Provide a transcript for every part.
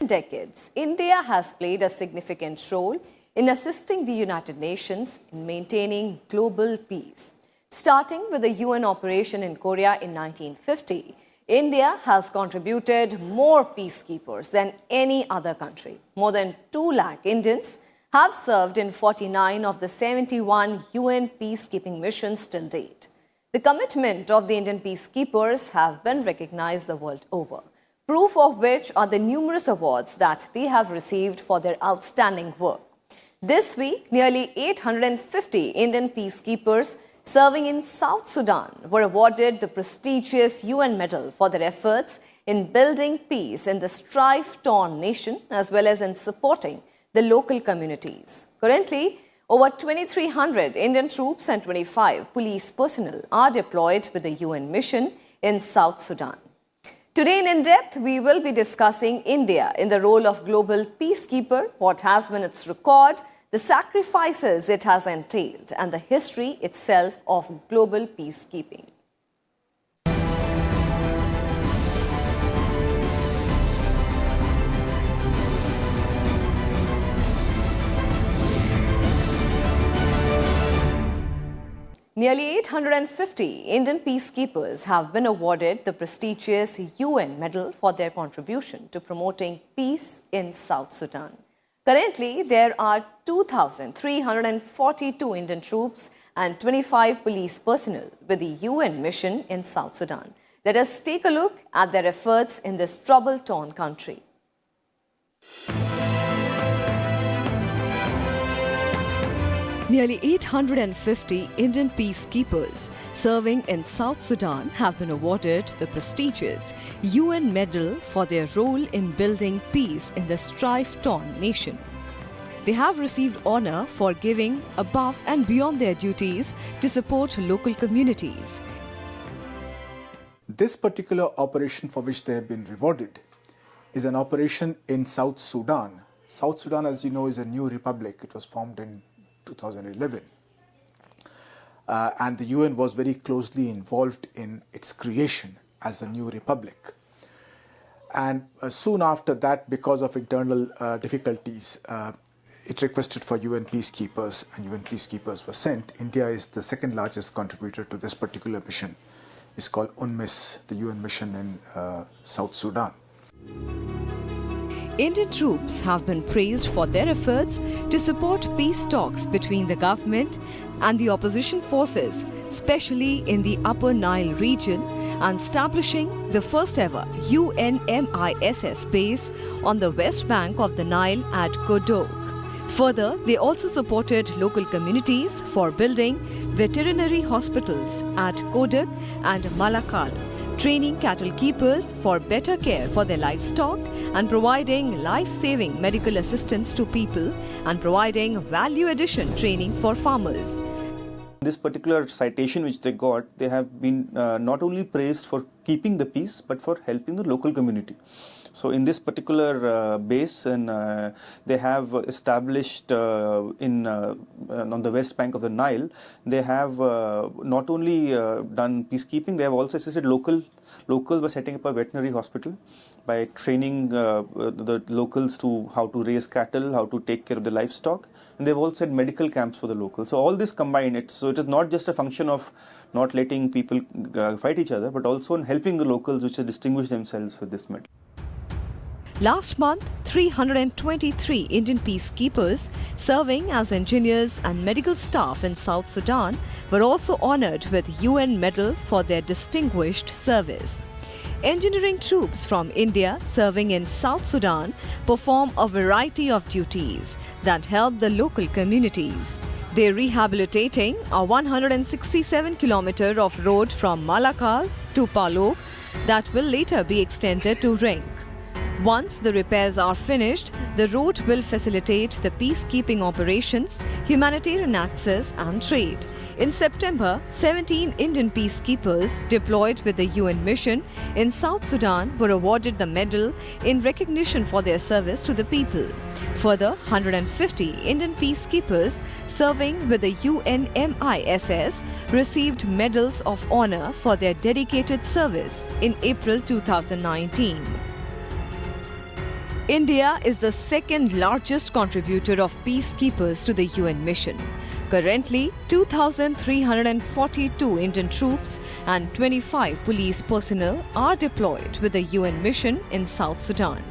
decades, India has played a significant role in assisting the United Nations in maintaining global peace. Starting with the UN operation in Korea in 1950, India has contributed more peacekeepers than any other country. More than 2 lakh Indians have served in 49 of the 71 UN peacekeeping missions till date. The commitment of the Indian peacekeepers have been recognized the world over, proof of which are the numerous awards that they have received for their outstanding work. This week, nearly 850 Indian peacekeepers serving in South Sudan were awarded the prestigious UN medal for their efforts in building peace in the strife-torn nation as well as in supporting the local communities. Currently, over 2,300 Indian troops and 25 police personnel are deployed with the UN mission in South Sudan. Today in depth, we will be discussing India in the role of global peacekeeper, what has been its record, the sacrifices it has entailed, and the history itself of global peacekeeping. Nearly 850 Indian peacekeepers have been awarded the prestigious UN medal for their contribution to promoting peace in South Sudan. Currently, there are 2,342 Indian troops and 25 police personnel with the UN mission in South Sudan. Let us take a look at their efforts in this trouble-torn country. Nearly 850 Indian peacekeepers serving in South Sudan have been awarded the prestigious UN medal for their role in building peace in the strife-torn nation. They have received honor for giving above and beyond their duties to support local communities. This particular operation for which they have been rewarded is an operation in South Sudan. South Sudan, as you know, is a new republic. It was formed in 2011. And the UN was very closely involved in its creation as a new republic. And soon after that, because of internal difficulties, it requested for UN peacekeepers, and UN peacekeepers were sent. India is the second largest contributor to this particular mission. It's called UNMISS, the UN mission in South Sudan. Indian troops have been praised for their efforts to support peace talks between the government and the opposition forces, especially in the Upper Nile region, and establishing the first ever UNMISS base on the west bank of the Nile at Kodok. Further, they also supported local communities for building veterinary hospitals at Kodok and Malakal, training cattle keepers for better care for their livestock, and providing life-saving medical assistance to people, and providing value-addition training for farmers. This particular citation which they got, they have been not only praised for keeping the peace, but for helping the local community. So in this particular base, and they have established on the west bank of the Nile, they have not only done peacekeeping, they have also assisted locals by setting up a veterinary hospital, by training the locals to how to raise cattle, how to take care of the livestock, and they've also had medical camps for the locals. So all this combined, so it is not just a function of not letting people fight each other, but also in helping the locals, which have distinguished themselves with this medal. Last month, 323 Indian peacekeepers serving as engineers and medical staff in South Sudan were also honored with UN medal for their distinguished service. Engineering troops from India serving in South Sudan perform a variety of duties that help the local communities. They're rehabilitating a 167-kilometer of road from Malakal to Palok that will later be extended to Ring. Once the repairs are finished, the road will facilitate the peacekeeping operations, humanitarian access and trade. In September, 17 Indian peacekeepers deployed with the UN mission in South Sudan were awarded the medal in recognition for their service to the people. Further, 150 Indian peacekeepers serving with the UNMISS received medals of honor for their dedicated service in April 2019. India is the second largest contributor of peacekeepers to the UN mission. Currently, 2,342 Indian troops and 25 police personnel are deployed with the UN mission in South Sudan.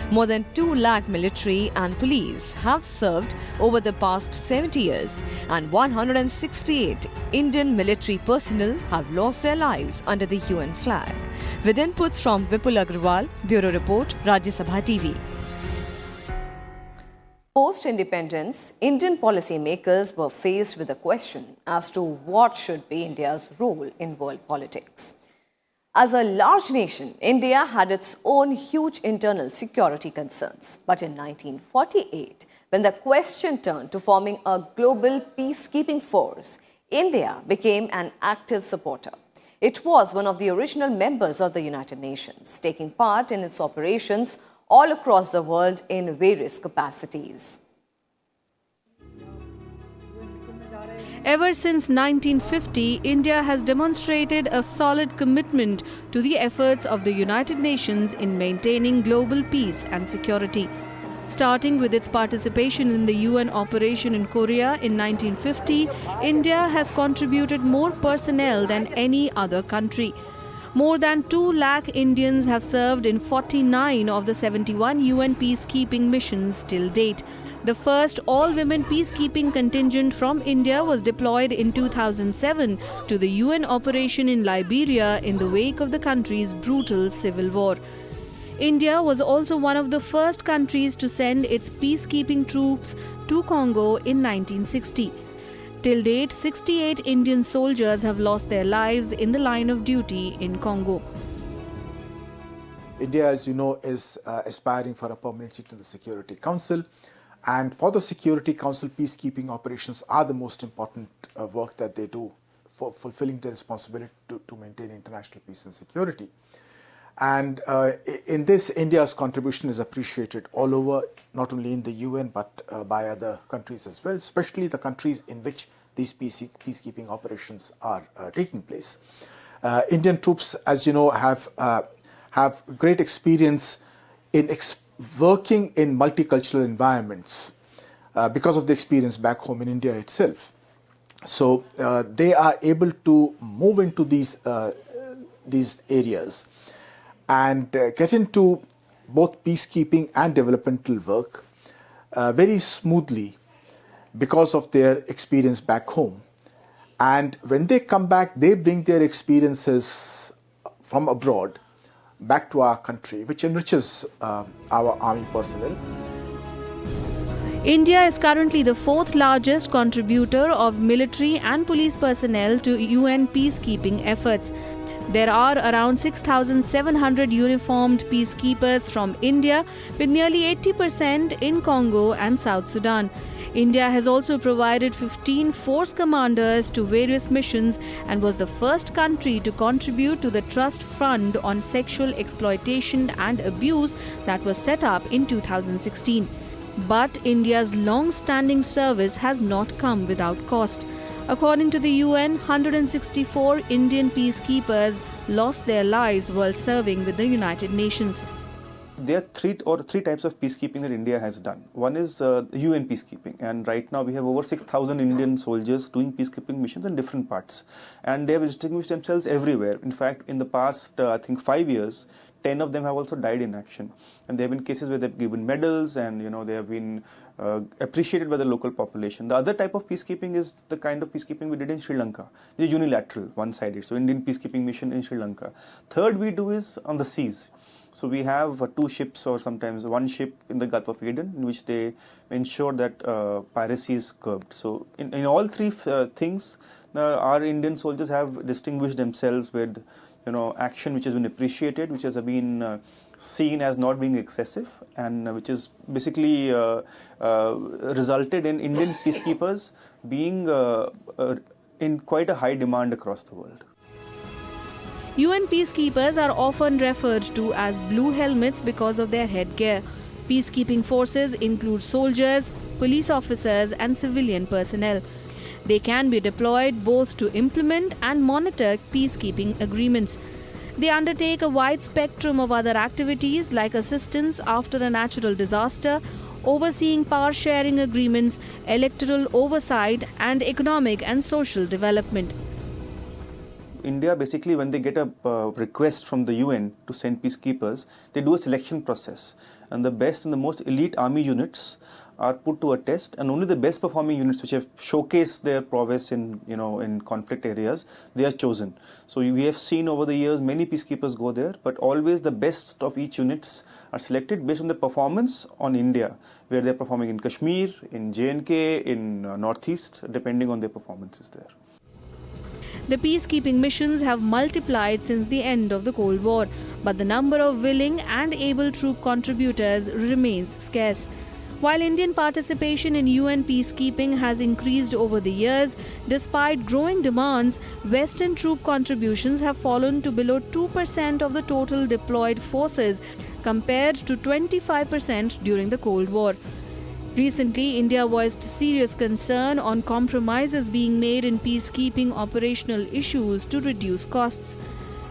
More than 2 lakh military and police have served over the past 70 years, and 168 Indian military personnel have lost their lives under the UN flag. With inputs from Vipul Agrawal, Bureau Report, Rajya Sabha TV. Post-independence, Indian policymakers were faced with a question as to what should be India's role in world politics. As a large nation, India had its own huge internal security concerns. But in 1948, when the question turned to forming a global peacekeeping force, India became an active supporter. It was one of the original members of the United Nations, taking part in its operations all across the world in various capacities. Ever since 1950, India has demonstrated a solid commitment to the efforts of the United Nations in maintaining global peace and security. Starting with its participation in the UN operation in Korea in 1950, India has contributed more personnel than any other country. More than 2 lakh Indians have served in 49 of the 71 UN peacekeeping missions till date. The first all-women peacekeeping contingent from India was deployed in 2007 to the UN operation in Liberia in the wake of the country's brutal civil war. India was also one of the first countries to send its peacekeeping troops to Congo in 1960. Till date, 68 Indian soldiers have lost their lives in the line of duty in Congo. India, as you know, is aspiring for a permanent seat in the Security Council. And for the Security Council, peacekeeping operations are the most important work that they do for fulfilling their responsibility to maintain international peace and security. And in this, India's contribution is appreciated all over, not only in the UN, but by other countries as well, especially the countries in which these peacekeeping operations are taking place. Indian troops, as you know, have great experience in working in multicultural environments because of the experience back home in India itself. So they are able to move into these areas and get into both peacekeeping and developmental work very smoothly because of their experience back home. And when they come back, they bring their experiences from abroad back to our country, which enriches our army personnel. India is currently the 4th largest contributor of military and police personnel to UN peacekeeping efforts. There are around 6,700 uniformed peacekeepers from India, with nearly 80% in Congo and South Sudan. India has also provided 15 force commanders to various missions and was the first country to contribute to the Trust Fund on Sexual Exploitation and Abuse that was set up in 2016. But India's long-standing service has not come without cost. According to the UN, 164 Indian peacekeepers lost their lives while serving with the United Nations. There are three types of peacekeeping that India has done. One is UN peacekeeping, and right now we have over 6,000 Indian soldiers doing peacekeeping missions in different parts, and they have distinguished themselves everywhere. In fact, in the past, I think 5 years, 10 of them have also died in action, and there have been cases where they've given medals, and they have been appreciated by the local population. The other type of peacekeeping is the kind of peacekeeping we did in Sri Lanka. It is unilateral, one-sided. So Indian peacekeeping mission in Sri Lanka. Third we do is on the seas. So we have 2 ships or sometimes 1 ship in the Gulf of Aden, in which they ensure that piracy is curbed. So in all 3 things, our Indian soldiers have distinguished themselves with action which has been appreciated, which has been seen as not being excessive, and which is basically resulted in Indian peacekeepers being in quite a high demand across the world. UN peacekeepers are often referred to as blue helmets because of their headgear. Peacekeeping forces include soldiers, police officers, and civilian personnel. They can be deployed both to implement and monitor peacekeeping agreements. They undertake a wide spectrum of other activities like assistance after a natural disaster, overseeing power sharing agreements, electoral oversight, and economic and social development. India, basically, when they get a request from the UN to send peacekeepers, they do a selection process. And the best and the most elite army units are put to a test, and only the best performing units which have showcased their prowess in conflict areas, they are chosen. So we have seen over the years many peacekeepers go there, but always the best of each units are selected based on the performance on India, where they are performing in Kashmir, in J&K, in Northeast, depending on their performances there. The peacekeeping missions have multiplied since the end of the Cold War, but the number of willing and able troop contributors remains scarce. While Indian participation in UN peacekeeping has increased over the years, despite growing demands, Western troop contributions have fallen to below 2% of the total deployed forces, compared to 25% during the Cold War. Recently, India voiced serious concern on compromises being made in peacekeeping operational issues to reduce costs.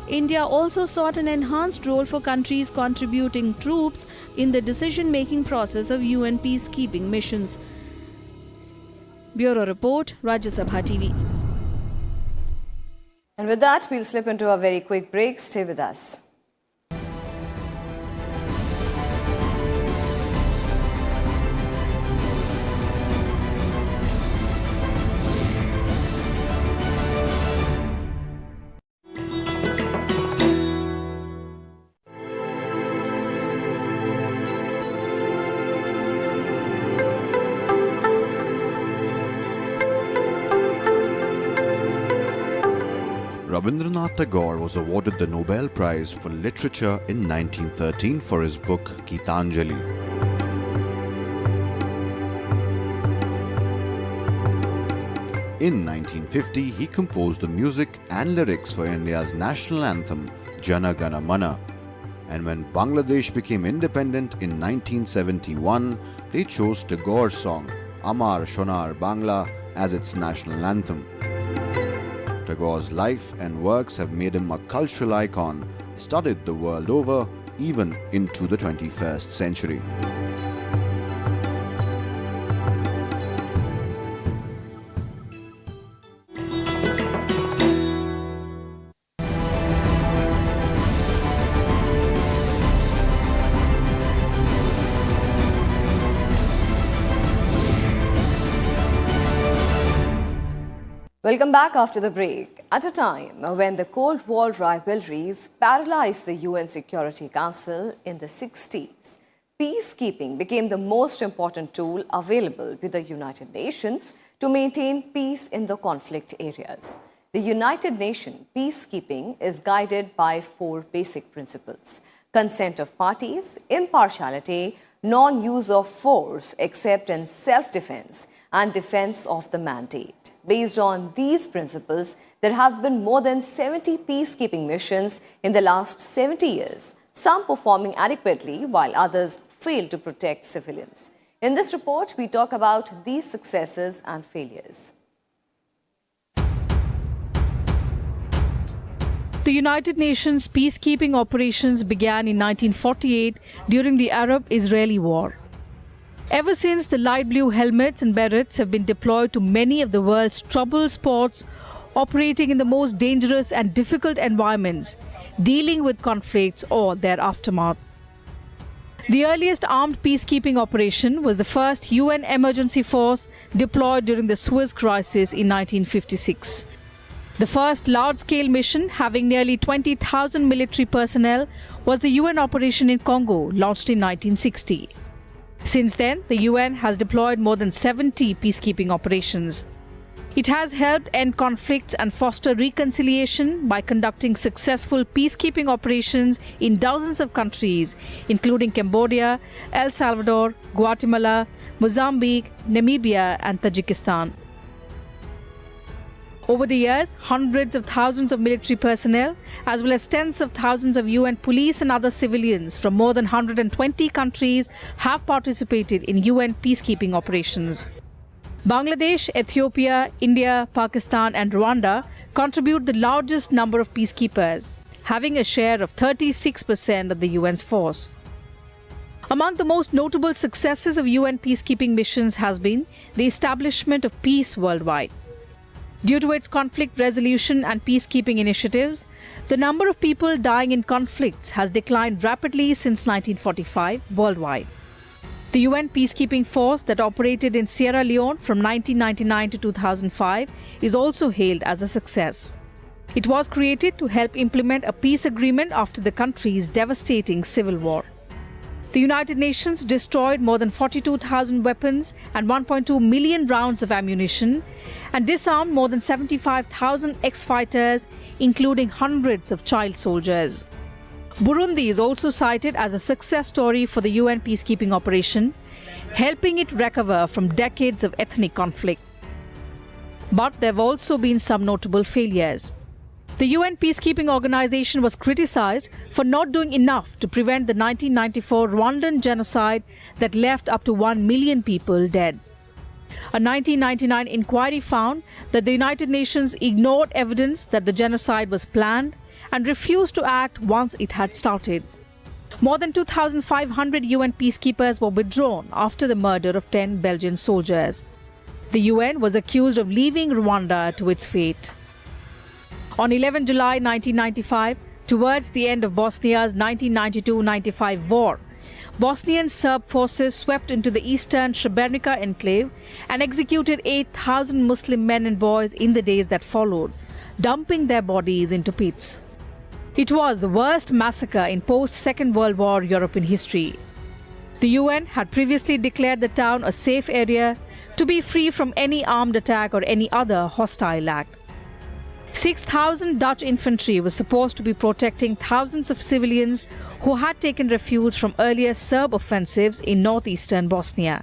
India also sought an enhanced role for countries contributing troops in the decision-making process of UN peacekeeping missions. Bureau Report, Rajya Sabha TV. And with that, we'll slip into a very quick break. Stay with us. Rabindranath Tagore was awarded the Nobel Prize for Literature in 1913 for his book Gitanjali. In 1950, he composed the music and lyrics for India's national anthem Jana Gana Mana. And when Bangladesh became independent in 1971, they chose Tagore's song Amar Shonar Bangla as its national anthem. Tagore's life and works have made him a cultural icon, studied the world over, even into the 21st century. Welcome back after the break. At a time when the Cold War rivalries paralyzed the UN Security Council in the 60s, peacekeeping became the most important tool available with the United Nations to maintain peace in the conflict areas. The United Nations peacekeeping is guided by 4 basic principles: consent of parties, impartiality, non-use of force except in self-defense, and defense of the mandate. Based on these principles, there have been more than 70 peacekeeping missions in the last 70 years, some performing adequately while others fail to protect civilians. In this report, we talk about these successes and failures. The United Nations peacekeeping operations began in 1948 during the Arab-Israeli War. Ever since, the light blue helmets and berets have been deployed to many of the world's troubled spots, operating in the most dangerous and difficult environments, dealing with conflicts or their aftermath. The earliest armed peacekeeping operation was the first UN emergency force deployed during the Suez Crisis in 1956. The first large-scale mission, having nearly 20,000 military personnel, was the UN operation in Congo, launched in 1960. Since then, the UN has deployed more than 70 peacekeeping operations. It has helped end conflicts and foster reconciliation by conducting successful peacekeeping operations in dozens of countries, including Cambodia, El Salvador, Guatemala, Mozambique, Namibia, and Tajikistan. Over the years, hundreds of thousands of military personnel, as well as tens of thousands of UN police and other civilians from more than 120 countries have participated in UN peacekeeping operations. Bangladesh, Ethiopia, India, Pakistan, and Rwanda contribute the largest number of peacekeepers. having a share of 36% of the UN's force. Among the most notable successes of UN peacekeeping missions has been the establishment of peace worldwide. Due to its conflict resolution and peacekeeping initiatives, the number of people dying in conflicts has declined rapidly since 1945 worldwide. The UN peacekeeping force that operated in Sierra Leone from 1999 to 2005 is also hailed as a success. It was created to help implement a peace agreement after the country's devastating civil war. The United Nations destroyed more than 42,000 weapons and 1.2 million rounds of ammunition and disarmed more than 75,000 ex-fighters, including hundreds of child soldiers. Burundi is also cited as a success story for the UN peacekeeping operation, helping it recover from decades of ethnic conflict. But there have also been some notable failures. The UN peacekeeping organization was criticized for not doing enough to prevent the 1994 Rwandan genocide that left up to 1 million people dead. A 1999 inquiry found that the United Nations ignored evidence that the genocide was planned and refused to act once it had started. More than 2,500 UN peacekeepers were withdrawn after the murder of 10 Belgian soldiers. The UN was accused of leaving Rwanda to its fate. On 11 July 1995, towards the end of Bosnia's 1992-95 war, Bosnian Serb forces swept into the eastern Srebrenica enclave and executed 8,000 Muslim men and boys in the days that followed, dumping their bodies into pits. It was the worst massacre in post-Second World War European history. The UN had previously declared the town a safe area to be free from any armed attack or any other hostile act. 6,000 Dutch infantry was supposed to be protecting thousands of civilians who had taken refuge from earlier Serb offensives in northeastern Bosnia.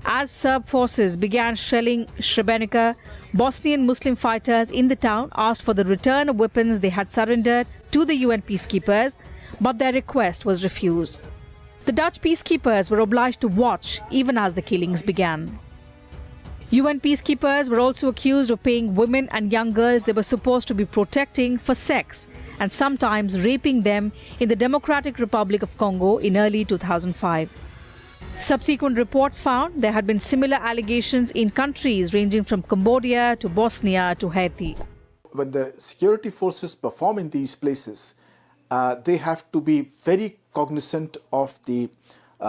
As Serb forces began shelling Srebrenica, Bosnian Muslim fighters in the town asked for the return of weapons they had surrendered to the UN peacekeepers, but their request was refused. The Dutch peacekeepers were obliged to watch even as the killings began. UN peacekeepers were also accused of paying women and young girls they were supposed to be protecting for sex and sometimes raping them in the Democratic Republic of Congo in early 2005. Subsequent reports found there had been similar allegations in countries ranging from Cambodia to Bosnia to Haiti. When the security forces perform in these places, they have to be very cognizant of the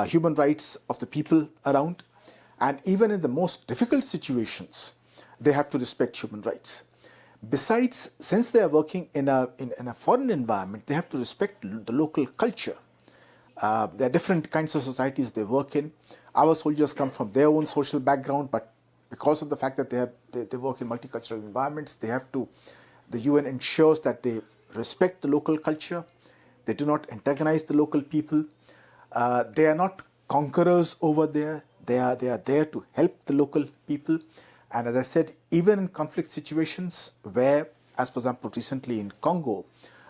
human rights of the people around. And even in the most difficult situations, they have to respect human rights. Besides, since they are working in a foreign environment, they have to respect the local culture. There are different kinds of societies they work in. Our soldiers come from their own social background, but because of the fact that they work in multicultural environments, the UN ensures that they respect the local culture. They do not antagonize the local people. They are not conquerors over there. They are there to help the local people. And as I said, even in conflict situations where, as for example, recently in Congo,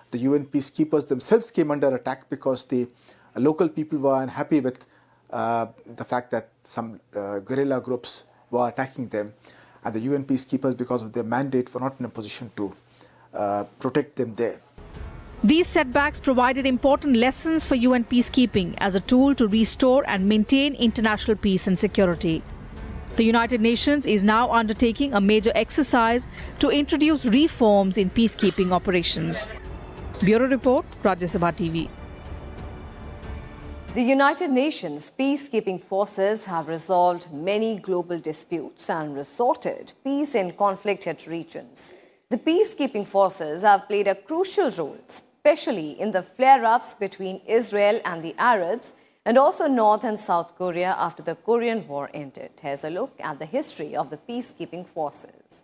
the UN peacekeepers themselves came under attack because the local people were unhappy with the fact that some guerrilla groups were attacking them. And the UN peacekeepers, because of their mandate, were not in a position to protect them there. These setbacks provided important lessons for UN peacekeeping as a tool to restore and maintain international peace and security. The United Nations is now undertaking a major exercise to introduce reforms in peacekeeping operations. Bureau Report, Rajya Sabha TV. The United Nations peacekeeping forces have resolved many global disputes and restored peace in conflict-hit regions. The peacekeeping forces have played a crucial role, especially in the flare-ups between Israel and the Arabs, and also North and South Korea after the Korean War ended. Here's a look at the history of the peacekeeping forces.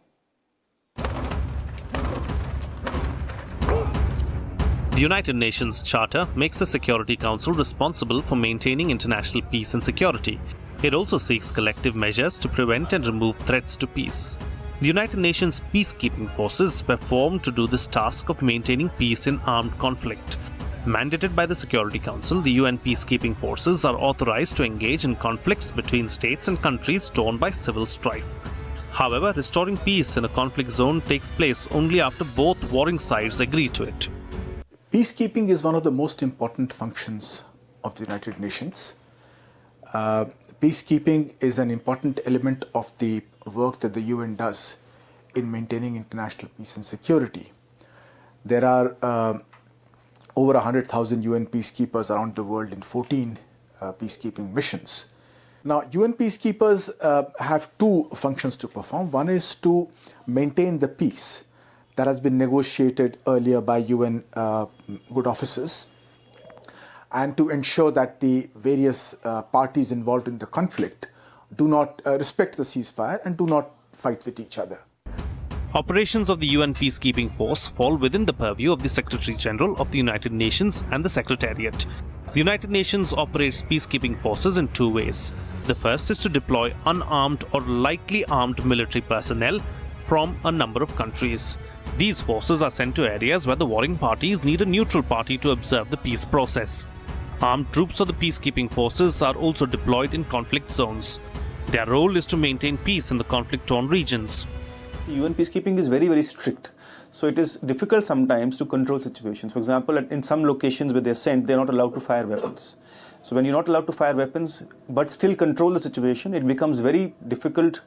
The United Nations Charter makes the Security Council responsible for maintaining international peace and security. It also seeks collective measures to prevent and remove threats to peace. The United Nations peacekeeping forces were formed to do this task of maintaining peace in armed conflict. Mandated by the Security Council, the UN peacekeeping forces are authorized to engage in conflicts between states and countries torn by civil strife. However, restoring peace in a conflict zone takes place only after both warring sides agree to it. Peacekeeping is one of the most important functions of the United Nations. Peacekeeping is an important element of the work that the UN does in maintaining international peace and security. There are over 100,000 UN peacekeepers around the world in 14 peacekeeping missions. Now, UN peacekeepers have two functions to perform. One is to maintain the peace that has been negotiated earlier by UN good officers, and to ensure that the various parties involved in the conflict do not respect the ceasefire and do not fight with each other. Operations of the UN Peacekeeping Force fall within the purview of the Secretary General of the United Nations and the Secretariat. The United Nations operates peacekeeping forces in two ways. The first is to deploy unarmed or lightly armed military personnel from a number of countries. These forces are sent to areas where the warring parties need a neutral party to observe the peace process. Armed troops of the peacekeeping forces are also deployed in conflict zones. Their role is to maintain peace in the conflict-torn regions. UN peacekeeping is very, very strict. So it is difficult sometimes to control situations. For example, in some locations where they're sent, they're not allowed to fire weapons. So when you're not allowed to fire weapons, but still control the situation, it becomes very difficult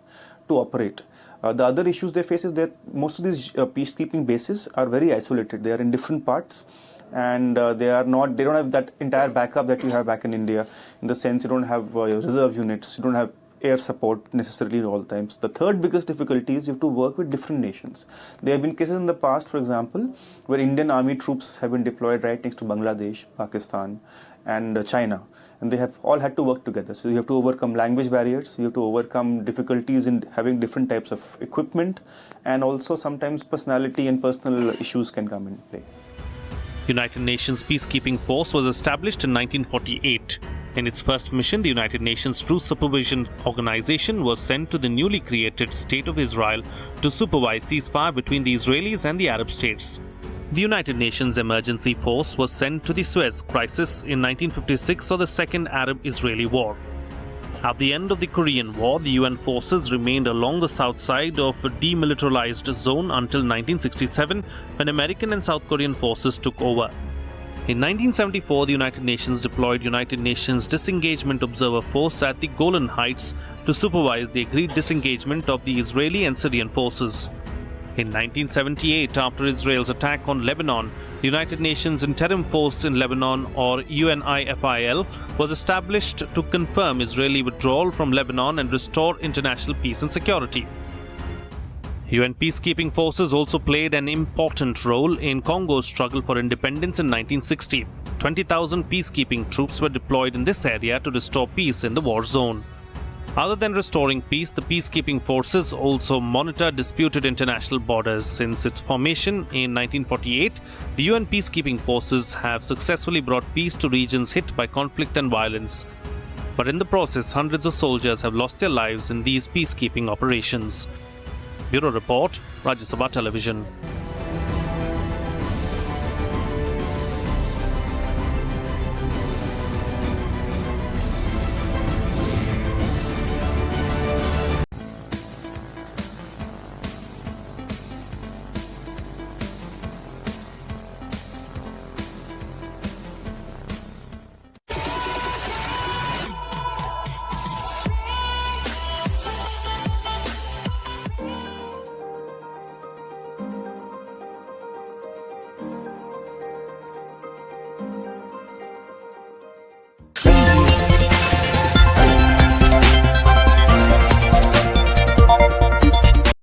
to operate. The other issues they face is that most of these peacekeeping bases are very isolated. They are in different parts, and they don't have that entire backup that you have back in India. In the sense, you don't have reserve units, you don't have air support necessarily at all times. The third biggest difficulty is you have to work with different nations. There have been cases in the past, for example, where Indian army troops have been deployed right next to Bangladesh, Pakistan, and China, and they have all had to work together. So you have to overcome language barriers, you have to overcome difficulties in having different types of equipment, and also sometimes personality and personal issues can come into play. United Nations Peacekeeping Force was established in 1948. In its first mission, the United Nations Truce Supervision Organization was sent to the newly created State of Israel to supervise ceasefire between the Israelis and the Arab states. The United Nations Emergency Force was sent to the Suez Crisis in 1956 or the Second Arab-Israeli War. At the end of the Korean War, the UN forces remained along the south side of a demilitarized zone until 1967, when American and South Korean forces took over. In 1974, the United Nations deployed United Nations Disengagement Observer Force at the Golan Heights to supervise the agreed disengagement of the Israeli and Syrian forces. In 1978, after Israel's attack on Lebanon, the United Nations Interim Force in Lebanon, or UNIFIL, was established to confirm Israeli withdrawal from Lebanon and restore international peace and security. UN peacekeeping forces also played an important role in Congo's struggle for independence in 1960. 20,000 peacekeeping troops were deployed in this area to restore peace in the war zone. Other than restoring peace, the peacekeeping forces also monitor disputed international borders. Since its formation in 1948, the UN peacekeeping forces have successfully brought peace to regions hit by conflict and violence. But in the process, hundreds of soldiers have lost their lives in these peacekeeping operations. Bureau Report, Rajya Sabha Television.